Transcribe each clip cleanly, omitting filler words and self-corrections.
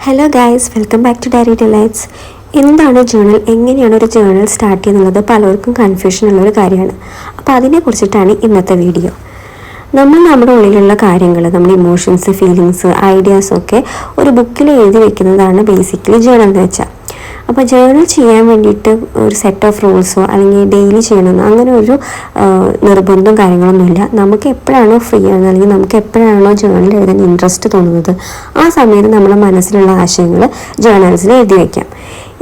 Hello guys, welcome back to Diary Delights. എന്താണ് journal, എങ്ങനെയാണ് ഒരു ജേണൽ സ്റ്റാർട്ട് ചെയ്യുന്നത് പലർക്കും കൺഫ്യൂഷൻ ഉള്ളൊരു കാര്യമാണ്. അപ്പോൾ അതിനെക്കുറിച്ചിട്ടാണ് ഇന്നത്തെ വീഡിയോ. നമ്മുടെ ഉള്ളിലുള്ള കാര്യങ്ങൾ, നമ്മുടെ ഇമോഷൻസ്, ഫീലിങ്സ്, ഐഡിയാസൊക്കെ ഒരു ബുക്കിൽ എഴുതി വെക്കുന്നതാണ് ബേസിക്കലി ജേണൽ എന്ന് വെച്ചാൽ. അപ്പോൾ ജേണൽ ചെയ്യാൻ വേണ്ടിയിട്ട് ഒരു സെറ്റ് ഓഫ് റൂൾസോ അല്ലെങ്കിൽ ഡെയിലി ചെയ്യണമെന്നോ അങ്ങനെ ഒരു നിർബന്ധവും കാര്യങ്ങളൊന്നുമില്ല. നമുക്ക് എപ്പോഴാണോ ഫ്രീ ആകുന്നത് അല്ലെങ്കിൽ നമുക്ക് എപ്പോഴാണോ ജേണൽ എഴുതാൻ ഇൻട്രസ്റ്റ് തോന്നുന്നത് ആ സമയത്ത് നമ്മുടെ മനസ്സിലുള്ള ആശയങ്ങൾ ജേണൽസിൽ എഴുതി വയ്ക്കാം.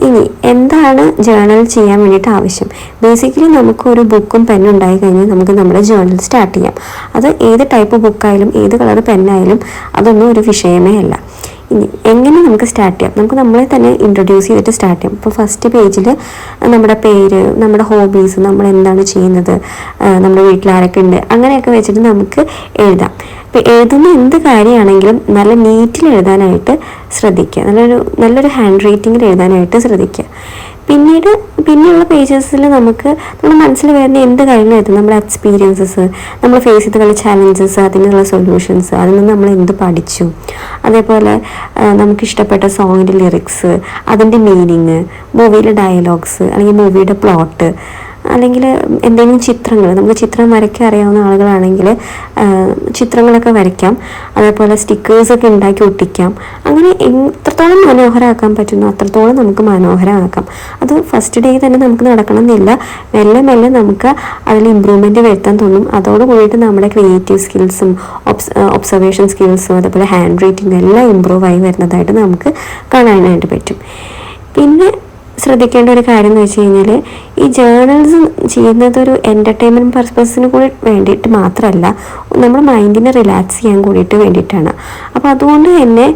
ഇനി എന്താണ് ജേണൽ ചെയ്യാൻ വേണ്ടിയിട്ട് ആവശ്യം? ബേസിക്കലി നമുക്കൊരു ബുക്കും പെന്നും ഉണ്ടായി കഴിഞ്ഞാൽ നമുക്ക് നമ്മുടെ ജേണൽ സ്റ്റാർട്ട് ചെയ്യാം. അത് ഏത് ടൈപ്പ് ബുക്കായാലും ഏത് കളർ പെന്നായാലും അതൊന്നും ഒരു വിഷയമേ അല്ല. ഇനി എങ്ങനെ നമുക്ക് സ്റ്റാർട്ട് ചെയ്യാം? നമുക്ക് നമ്മളെ തന്നെ ഇൻട്രൊഡ്യൂസ് ചെയ്തിട്ട് സ്റ്റാർട്ട് ചെയ്യാം. ഇപ്പോൾ ഫസ്റ്റ് പേജിൽ നമ്മുടെ പേര്, നമ്മുടെ ഹോബീസ്, നമ്മൾ എന്താണ് ചെയ്യുന്നത്, നമ്മുടെ വീട്ടിൽ ആരൊക്കെ ഉണ്ട്, അങ്ങനെയൊക്കെ വെച്ചിട്ട് നമുക്ക് എഴുതാം. ഇപ്പോൾ എഴുതുന്ന എന്ത് കാര്യമാണെങ്കിലും നല്ല നീറ്റിൽ എഴുതാനായിട്ട് ശ്രദ്ധിക്കുക. നല്ലൊരു ഹാൻഡ് റൈറ്റിങ്ങിൽ എഴുതാനായിട്ട് ശ്രദ്ധിക്കുക. പിന്നെയുള്ള പേജസിൽ നമുക്ക് നമ്മുടെ മനസ്സിൽ വരുന്ന എന്ത് കാര്യങ്ങളും എഴുതും. നമ്മുടെ എക്സ്പീരിയൻസസ്, നമ്മൾ ഫേസ് ചെയ്ത കളി ചാലഞ്ചസ്, അതിനുള്ള സൊല്യൂഷൻസ്, അതിൽ നിന്ന് നമ്മൾ എന്ത് പഠിച്ചു, അതേപോലെ നമുക്കിഷ്ടപ്പെട്ട സോങ്ങിൻ്റെ ലിറിക്സ്, അതിൻ്റെ മീനിങ്, മൂവിയിലെ ഡയലോഗ്സ് അല്ലെങ്കിൽ മൂവിയുടെ പ്ലോട്ട്, അല്ലെങ്കിൽ എന്തെങ്കിലും ചിത്രങ്ങൾ, നമുക്ക് ചിത്രം വരയ്ക്കാൻ അറിയാവുന്ന ആളുകളാണെങ്കിൽ ചിത്രങ്ങളൊക്കെ വരയ്ക്കാം. അതേപോലെ സ്റ്റിക്കേഴ്സൊക്കെ ഉണ്ടാക്കി ഒട്ടിക്കാം. അങ്ങനെ എത്രത്തോളം മനോഹരമാക്കാൻ പറ്റുന്നു അത്രത്തോളം നമുക്ക് മനോഹരമാക്കാം. അത് ഫസ്റ്റ് ഡേ തന്നെ നമുക്ക് നടക്കണം എന്നില്ല. മെല്ലെ മെല്ലെ നമുക്ക് അതിൽ ഇമ്പ്രൂവ്മെൻറ്റ് വരുത്താൻ തോന്നും. അതോടുകൂടിയിട്ട് നമ്മുടെ ക്രിയേറ്റീവ് സ്കിൽസും ഒബ്സർവേഷൻ സ്കിൽസും അതേപോലെ ഹാൻഡ് റൈറ്റിംഗ് എല്ലാം ഇമ്പ്രൂവ് ആയി വരുന്നതായിട്ട് നമുക്ക് കാണാനായിട്ട് പറ്റും. പിന്നെ ശ്രദ്ധിക്കേണ്ട ഒരു കാര്യം എന്ന് വെച്ച് കഴിഞ്ഞാൽ, ഈ ജേണൽസ് ചെയ്യുന്നത് ഒരു എൻ്റർടൈൻമെൻറ്റ് പർപ്പസിന് കൂടി വേണ്ടിയിട്ട് മാത്രമല്ല, നമ്മുടെ മൈൻഡിനെ റിലാക്സ് ചെയ്യാൻ കൂടിയിട്ട് വേണ്ടിയിട്ടാണ്. അപ്പോൾ അതുകൊണ്ട് തന്നെ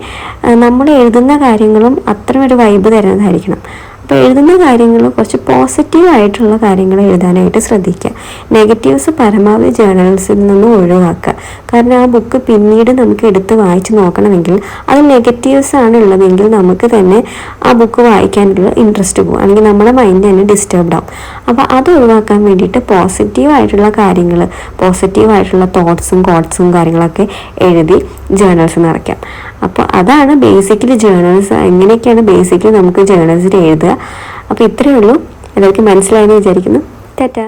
നമ്മൾ എഴുതുന്ന കാര്യങ്ങളും അത്ര ഒരു വൈബ് തരുന്നതായിരിക്കണം. അപ്പോൾ എഴുതുന്ന കാര്യങ്ങൾ കുറച്ച് പോസിറ്റീവായിട്ടുള്ള കാര്യങ്ങൾ എഴുതാനായിട്ട് ശ്രദ്ധിക്കുക. നെഗറ്റീവ്സ് പരമാവധി ജേണൽസിൽ നിന്ന് ഒഴിവാക്കുക. കാരണം ആ ബുക്ക് പിന്നീട് നമുക്ക് എടുത്ത് വായിച്ച് നോക്കണമെങ്കിൽ അത് നെഗറ്റീവ്സ് ആണ് ഉള്ളതെങ്കിൽ നമുക്ക് തന്നെ ആ ബുക്ക് വായിക്കാനുള്ള ഇൻട്രസ്റ്റ് പോകും, അല്ലെങ്കിൽ നമ്മുടെ മൈൻഡ് തന്നെ ഡിസ്റ്റർബ്ഡ് ആവും. അപ്പോൾ അത് ഒഴിവാക്കാൻ വേണ്ടിയിട്ട് പോസിറ്റീവായിട്ടുള്ള കാര്യങ്ങൾ, പോസിറ്റീവായിട്ടുള്ള തോട്ട്സും കോട്ട്സും കാര്യങ്ങളൊക്കെ എഴുതി ജേണൽസ് നിറയ്ക്കാം. അപ്പോൾ അതാണ് ബേസിക്കലി ജേണൽസ്. എങ്ങനെയൊക്കെയാണ് ബേസിക്കലി നമുക്ക് ജേണൽസിൽ എഴുതുക. അപ്പോൾ ഇത്രയേ ഉള്ളൂ. എല്ലാവർക്കും മനസ്സിലായെന്ന് വിചാരിക്കുന്നു. ടാറ്റാ.